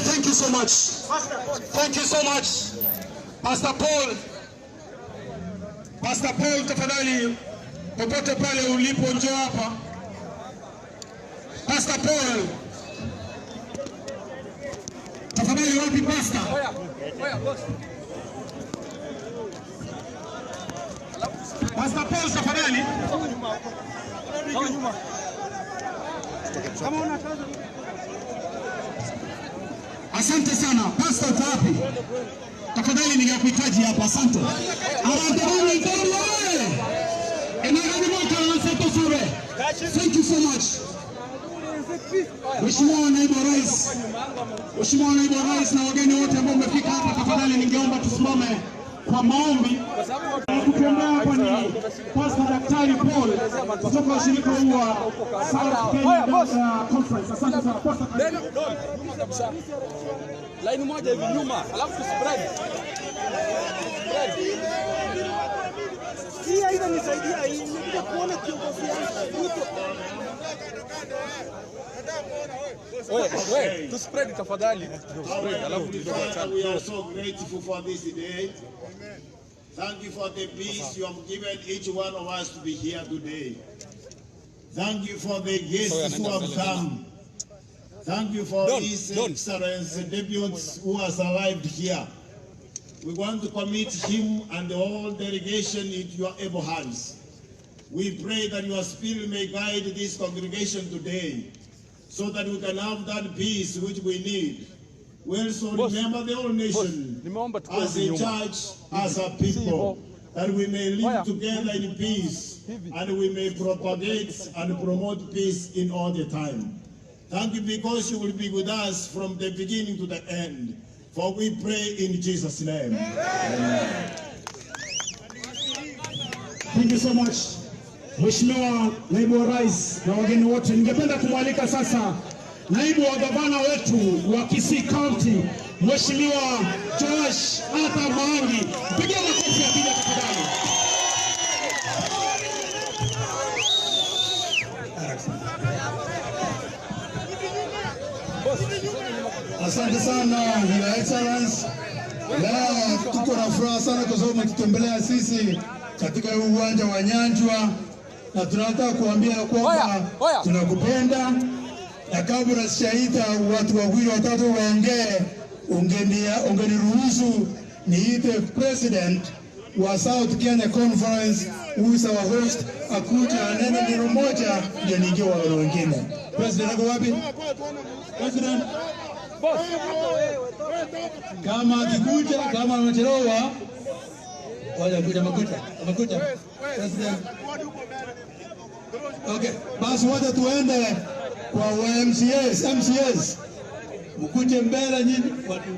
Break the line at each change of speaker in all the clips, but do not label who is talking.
Thank you so much. Thank you so much. Pastor Paul. Pastor Paul, tafadhali popote pale ulipo njoo hapa. Pastor Paul. Tafadhali wapi pastor? Pastor Paul tafadhali. Asante sana. Pastor uko wapi? Tafadhali ningekuhitaji hapa. Asante. Thank you so much. Mheshimiwa Naibu Rais. Mheshimiwa Naibu Rais na wageni wote ambao mmefika hapa, tafadhali ningeomba tusimame kwa maombi. Tukiongea hapa ni Pastor Daktari Paul kutoka ushirika huu wa South Kenya Conference. Asante sana Pastor.
Line moja hivi nyuma, alafu spread. Hii aidha nisaidia hii, nikuja kuona kiongozi yangu. Wewe, to spread tafadhali.
We are so grateful for this day. Thank you for the peace you have given each one of us to be here today. Thank you for the guests who have come. Thank you for His Excellency deputies who has arrived here. We want to commit him and the whole delegation into your able hands. We pray that your spirit may guide this congregation today, so that we can have that peace which we need. We also remember the whole nation as a church, as a people, that we may live together in peace, and we may propagate and promote peace in all the time. Thank you because you will be with us from the beginning to the end. For we pray in Jesus' name. Amen.
Thank you so much. Mheshimiwa Naibu wa Rais na wageni wote, ningependa kumwalika sasa Naibu wa Gavana wetu wa Kisii County, Mheshimiwa Josh Athiani. Pigia makofi ya bila tafadhali.
Asante sana Your Excellency. Leo tuko na furaha sana kwa sababu mmetutembelea sisi katika uwanja wa Nyanchu, na tunataka kuambia kwamba tunakupenda, na kabla sijaita watu wawili watatu waongee, ungeniruhusu niite President wa South Kenya Conference, who is our host, akuja anene neno moja ndio niingie wale wengine. President ako wapi? President kama akikuja, kama amechelewa amekuja President. Okay, basi wote tuende kwa MCS mkuje mbele nyinyi watu.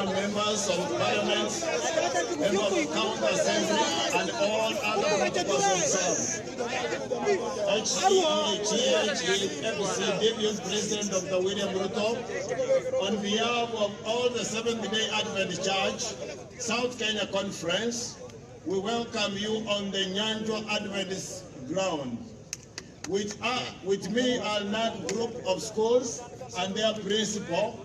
Members of Parliament, members of the County Assembly, and all other protocols observed. HCHFC Deputy President Dr. William RUTO, on behalf of all the Seventh-day Adventist Church, South Kenya Conference, we welcome you on the Nyanchu Adventist ground. With me are 9 group of schools and their principal,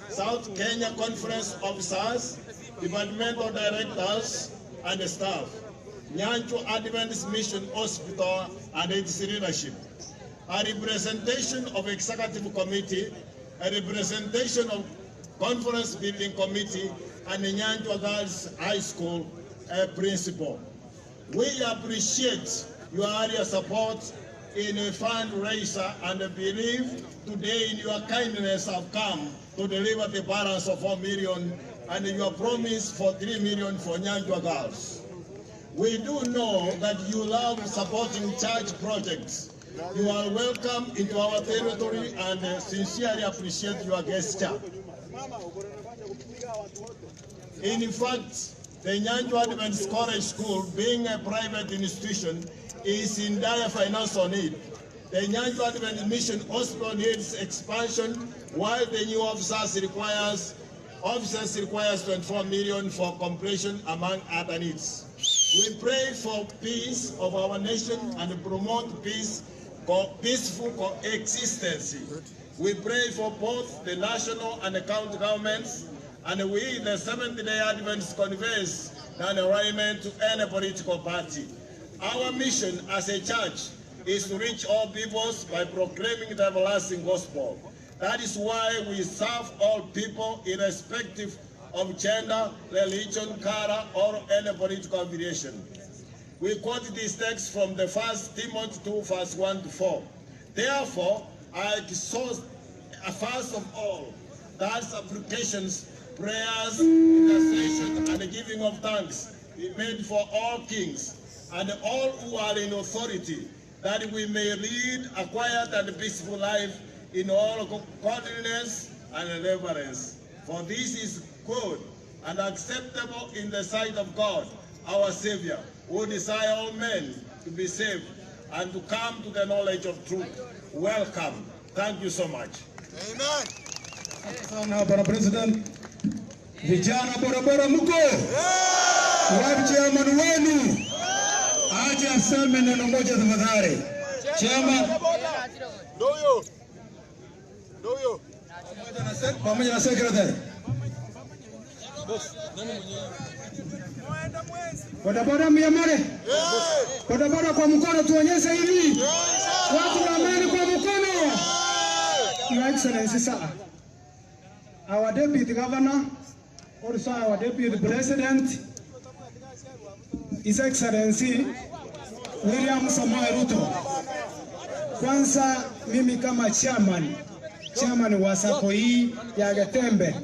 South Kenya Conference Officers, Departmental Directors, and staff, Nyanchu Adventist Mission Hospital and its leadership, a representation of Executive Committee, a representation of Conference Building Committee, and the Nyanchu Girls High School principal. We appreciate your area support in a fundraiser and believe today in your kindness have come to deliver the balance of 4 million and your promise for 3 million for Nyanchu Girls. We do know that you love supporting church projects. You are welcome into our territory and sincerely appreciate your gesture. In fact, the Nyanchu Adventist College School, being a private institution, is in dire financial need. The Nyanchu Adventist Mission Hospital needs expansion, while the new officers requires 24 million for completion, among other needs. We pray for peace of our nation and promote peaceful coexistence. We pray for both the national and the county governments, and we, the Seventh-day Adventists, conveys non-alignment to any political party. Our mission as a church is to reach all peoples by proclaiming the everlasting gospel. That is why we serve all people irrespective of gender, religion, color, or any political affiliation. We quote this text from the 1 Timothy 2, verse 1 to 4. Therefore, I exhort first of all that supplications, prayers, intercession, and the giving of thanks be made for all kings and all who are in authority, that we may lead a quiet and peaceful life in all godliness and reverence. For this is good and acceptable in the sight of God, our Savior, who desire all men to be saved and to come to the knowledge of truth. Welcome. Thank you so much.
Amen. Sana Bwana President. Vijana barabara mko? Wapi chairman wenu? Aje aseme neno moja tafadhali. Chairman. Ndio. Pamoja na secretary. Bodaboda mnyamare. Bodaboda kwa mkono tuonyeshe hivi. Watu wa amani kwa mkono. Your Excellency sir. Our Deputy Governor, also our Deputy President, His Excellency William Samoei Ruto. Kwanza mimi kama chairman wa sako hii ya Getembe,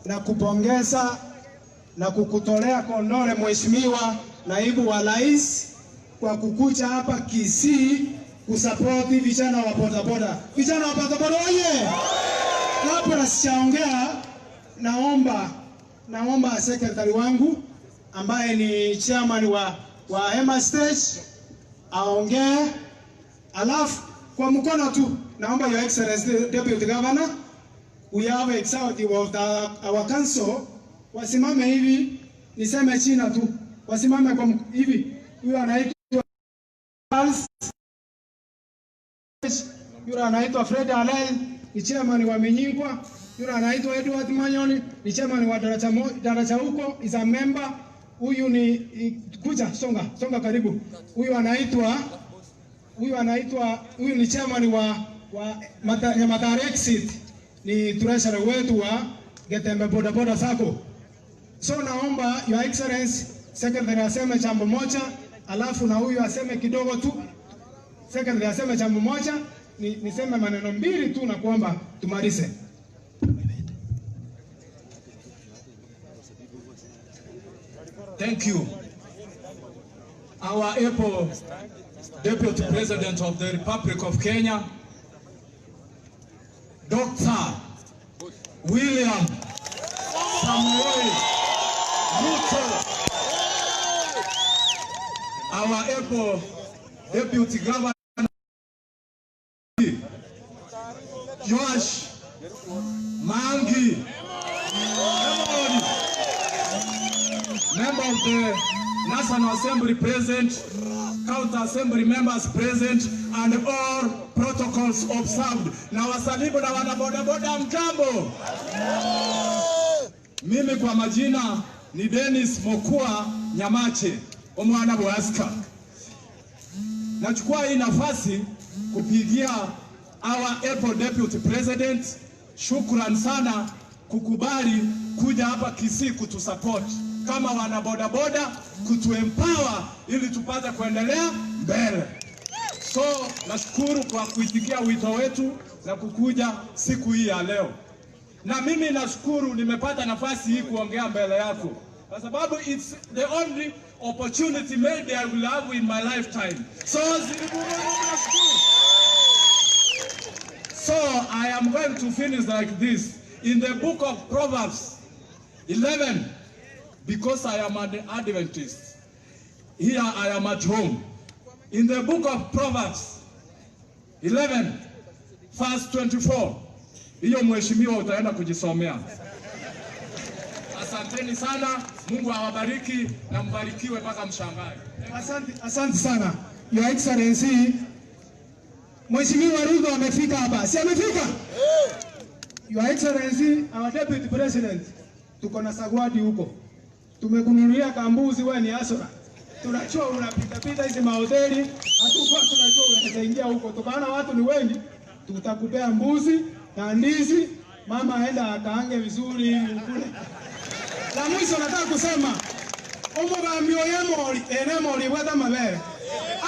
na kupongeza na kukutolea kondole Mheshimiwa Naibu wa Rais kwa kukuja hapa Kisii kusapoti vijana wa bodaboda. Vijana wa bodaboda oye! Kabla sijaongea, naomba secretary wangu ambaye ni chairman wa Hema Stage aongee, alafu kwa mkono tu naomba Your Excellency Deputy Governor, we have executive of our council, wasimame hivi, niseme China tu, wasimame kwa hivi. Huyu anaitwa Fred Alel, ni chairman wa Minyingwa. Yule anaitwa Edward Manyoni, ni chairman wa daraja huko, is a member. Huyu ni kuja songa karibu. Huyu ni chairman wa Matare Exit, ni treasurer wetu wa Getembe bodaboda sako. So naomba Your Excellency secretary aseme jambo moja, alafu na huyu aseme kidogo tu. Secretary aseme jambo moja, niseme maneno mbili tu na kuomba tumalize.
Thank you. Our able Deputy President of the Republic of Kenya, Dr. William Samoei Ruto. Our able Deputy Governor, Josh Mangi, member of the National Assembly present, County Assembly members present, and all protocols observed. Na wasalimu na wanabodaboda mjambo. Mimi kwa majina ni Dennis Mokua Nyamache, omwana bwaska. Nachukua hii nafasi kupigia our Apple Deputy President shukran sana kukubali kuja hapa Kisii kutusupport kama wana bodaboda, kutuempower ili tupate kuendelea mbele. So nashukuru kwa kuitikia wito wetu na kukuja siku hii ya leo. Na mimi nashukuru nimepata nafasi hii kuongea mbele yako, kwa sababu it's the only opportunity maybe I will have in my lifetime. So I am going to finish like this. In the book of Proverbs 11, because I am an Adventist, here I am at home. In the book of Proverbs 11, verse 24, hiyo mheshimiwa utaenda kujisomea. Asanteni sana, Mungu awabariki na mbarikiwe mpaka mshangae.
Asante sana, Your Excellency. Mheshimiwa RUTO amefika hapa. Si amefika? Your Excellency, our Deputy President, tuko na sagwadi huko. Tumekununulia kambuzi, wewe ni asora. Tunajua unapita hizi mahoteli, hatukuwa tunajua unaweza ingia huko. Tukaona watu ni wengi, tutakupea mbuzi na ndizi, mama aenda akaange vizuri kule. La mwisho nataka kusema, omugambio yemoli, enemoli weta mabere.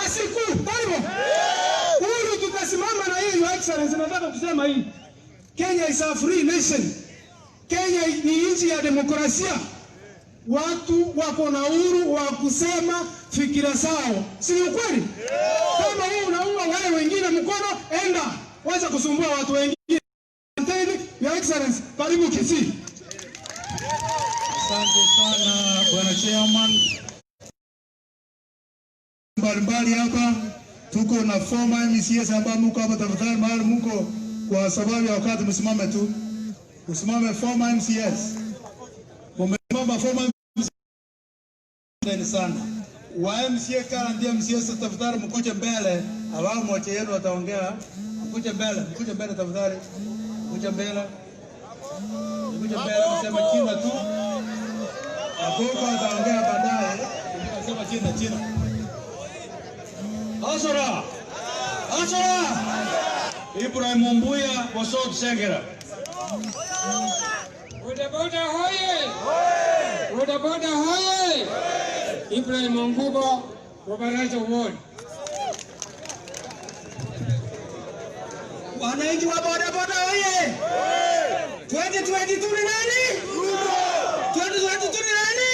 Asiku, karibu. Huru tutasimama na hii, Your Excellency, nataka kusema hii. Kenya is a free nation. Kenya ni nchi ya demokrasia. Watu wako na uhuru wa kusema fikira zao. Si ukweli? Kama wewe unaunga wale wengine mkono, enda. Wacha kusumbua watu wengine. Asante, Your Excellency. Karibu Kisii.
Asante sana Bwana Chairman. Mbalimbali hapa tuko na former MCS ambao mko hapa, tafadhali mahali mko kwa sababu ya wakati msimame tu. Usimame former MCS. Umesimama former MCS sana. Wa MCS kala ndiye MCS, tafadhali mkuje mbele. Hao mmoja yenu wataongea. Mkuje mbele tafadhali. Mkuje mbele. Msema china tu. Hapo ataongea baadaye. Msema china. Asora! Ibrahim Mbuya Wasod Sengera.
Bodaboda hoye! Ibrahim Mbugo, Wabaraja Ward.
Wananchi wa bodaboda hoye! 2022 ni nani? 2022 ni nani?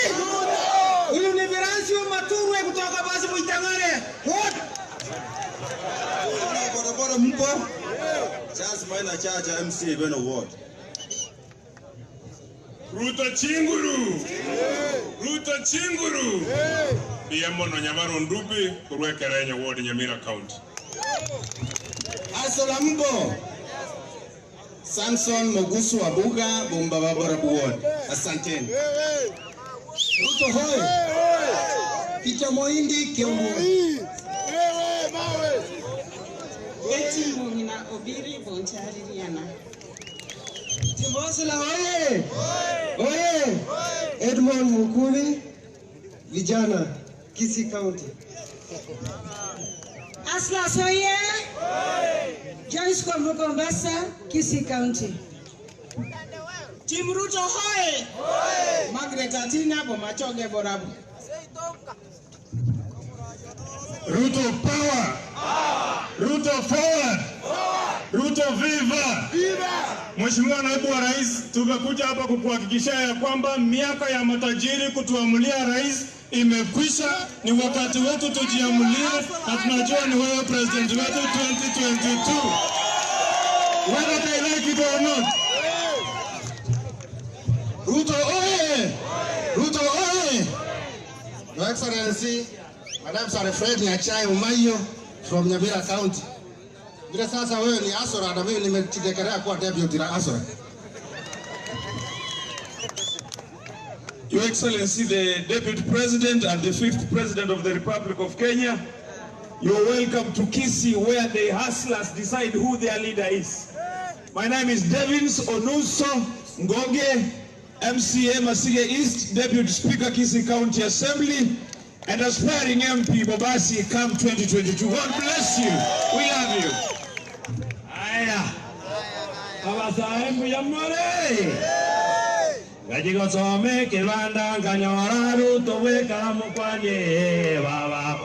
Huyu ni Virancio Maturwe kutoka basi Muitangane.
Bodaboda mpo? Sasa maina chacha MC Beno Ward.
RUTO chinguru. Mono Nyamaro Ndubi kurwekerenya Ward Nyamira County.
Asalambo. Samson Mogusu Abuga Bumbababora Ward. Asanteni. RUTO hoye. Kicha Moindi Kiombo.
Eti Mumina Obiri Bontari Riana.
Timosela hoye! Hoye! Edmond Mukuli, vijana, Kisii County.
Asla Soye! Joyce Kombukombasa, Kisii County.
Team RUTO hoye! Margaret Atina Bomachoge Borabu.
RUTO power. RUTO forward. RUTO viva. Mheshimiwa Naibu wa Rais, tumekuja hapa kukuhakikishia ya kwamba miaka ya matajiri kutuamulia rais imekwisha. Ni wakati wetu tujiamulie, na tunajua ni wewe president wetu 2022. Whether they like it or not.
RUTO oye! RUTO oye! Your Excellency, Madam Sarefred Nyachai Umayo from Nyamira County. Bila sasa wewe ni asora na mimi nimejidekelea kuwa deputy la asora.
Your Excellency, the Deputy President and the 5th President of the Republic of Kenya, you're welcome to KISII, where the hustlers decide who their leader is. My name is Devins Onuso Ngoge, MCA Masige East, Deputy Speaker KISII County Assembly, and aspiring MP Bobasi Camp 2022. God bless you. We love you. Aya. Abasaembu yamore. Gajigo some kibanda nganyora RUTO weka mukwanye baba.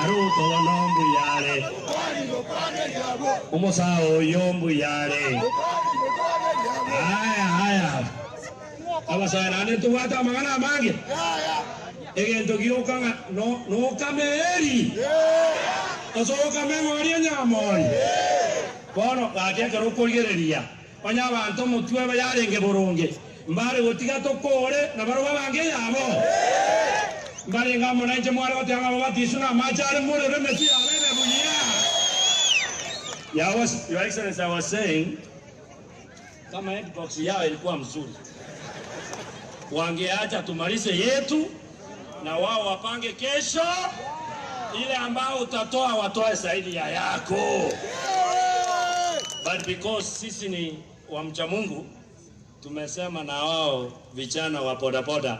RUTO wanombu yale. Umosao yombu yale. Aya. Abasaena ne tuwata magana mange. Egento giokanga no kameri. Oso kamemori nyamori. Bono kake karo kolgereria. Banya bantu mutwe bayarenge boronge. Mbare gotiga tokore na baro bange yabo. Mbare ngamo na nje mwara otanga babatisu na machare mure remesi alene buya. Your Excellency, I was saying kama headbox yao ilikuwa mzuri. Wangeacha tumalize yetu na wao wapange kesho ile ambao utatoa watoe zaidi ya yako. But because sisi ni wa mcha Mungu, tumesema na wao vijana wa bodaboda